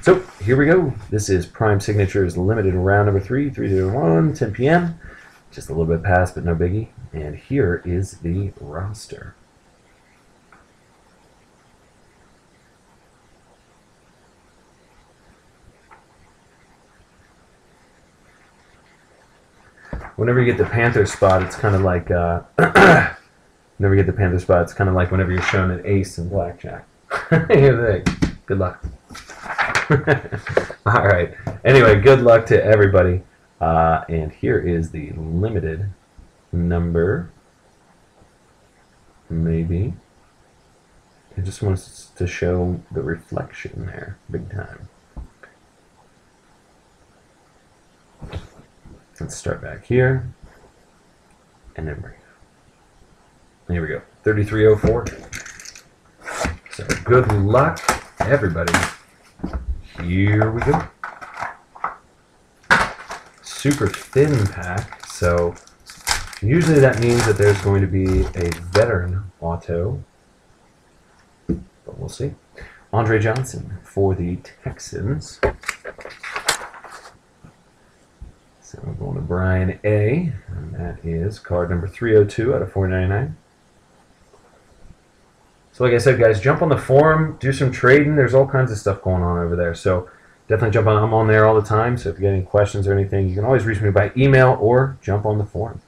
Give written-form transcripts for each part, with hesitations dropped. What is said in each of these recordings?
So here we go. This is Prime Signatures Limited round number 3, 301, 10 p.m. Just a little bit past, but no biggie. And here is the roster. Whenever you get the Panther spot, it's kind of like whenever you get the Panther spot, it's kind of like whenever you're shown an ace in blackjack. Good luck. All right. Anyway, good luck to everybody. And here is the limited number. Maybe. I just want to show the reflection there, big time. Let's start back here. And then there we go. 3304. So good luck, everybody. Here we go. Super thin pack. So usually that means that there's going to be a veteran auto. But we'll see. Andre Johnson for the Texans. So we're going to Brian A. And that is card number 302 out of 499. So like I said, guys, jump on the forum, do some trading. There's all kinds of stuff going on over there. So definitely jump on. I'm on there all the time. So if you get any questions or anything, you can always reach me by email or jump on the forum.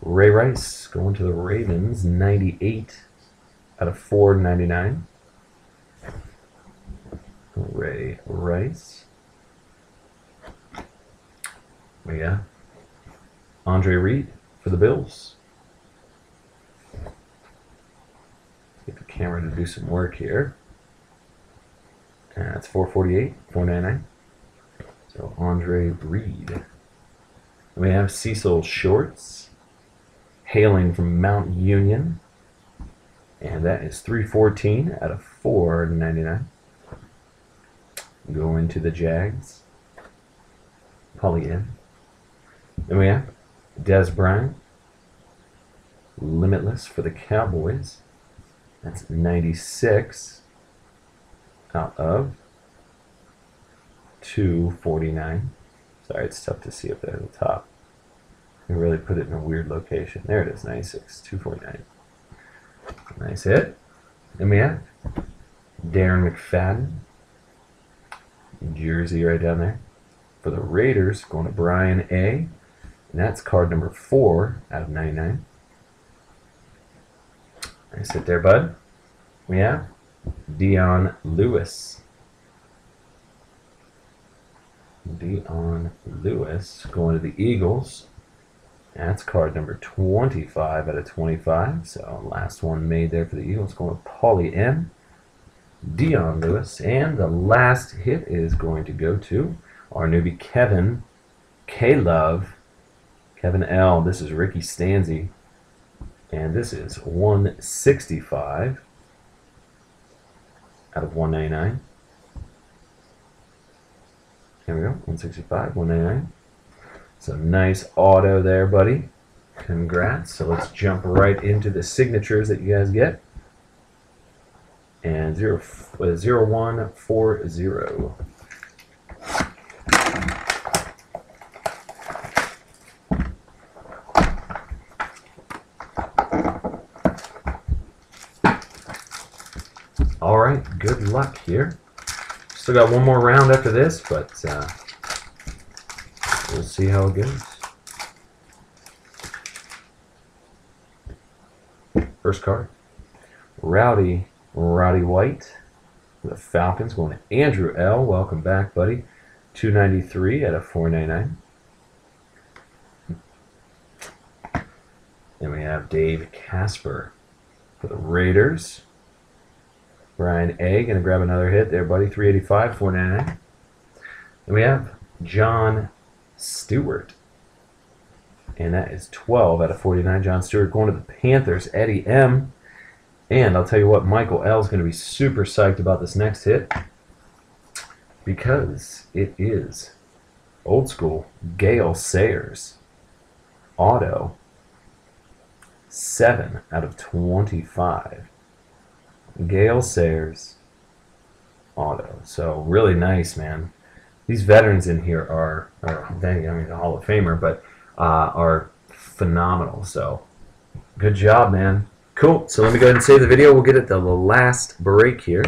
Ray Rice going to the Ravens, 98 out of 499. Ray Rice. We got Andre Reed for the Bills. Get the camera to do some work here. That's 448, 499. So Andre Reed. We have Cecil Shorts, hailing from Mount Union. And that is 314 out of 499. Going to the Jags. Polly in. Then we have Des Bryant. Limitless for the Cowboys. That's 96 out of 249. Sorry, it's tough to see up there at the top. I really put it in a weird location. There it is, 96, 249. Nice hit. Then we have Darren McFadden. Jersey right down there. For the Raiders, going to Brian A. And that's card number 4 out of 99. Nice hit there, bud. We have Dion Lewis. Dion Lewis going to the Eagles. That's card number 25 out of 25. So last one made there for the Eagles, going to Paulie M. Dion Lewis. And the last hit is going to go to our newbie Kevin K-Love. Kevin L. This is Ricky Stanzi. And this is 165 out of 199. There we go, 165, 199. So nice auto there, buddy. Congrats. So let's jump right into the signatures that you guys get. And 0140. All right, good luck here. Still got one more round after this, but we'll see how it goes. First card, Rowdy White, the Falcons, going to Andrew L. Welcome back, buddy. 293 out of 499. Then we have Dave Casper for the Raiders. Brian A. Going to grab another hit there, buddy. 385, 499. And we have John Stewart. And that is 12 out of 49. John Stewart going to the Panthers. Eddie M. And I'll tell you what, Michael L. is going to be super psyched about this next hit. Because it is old school Gale Sayers. Auto. 7 out of 25. Gale Sayers, auto. So really nice, man. These veterans in here are a Hall of Famer, but are phenomenal. So good job, man. Cool. So let me go ahead and save the video. We'll get at the last break here.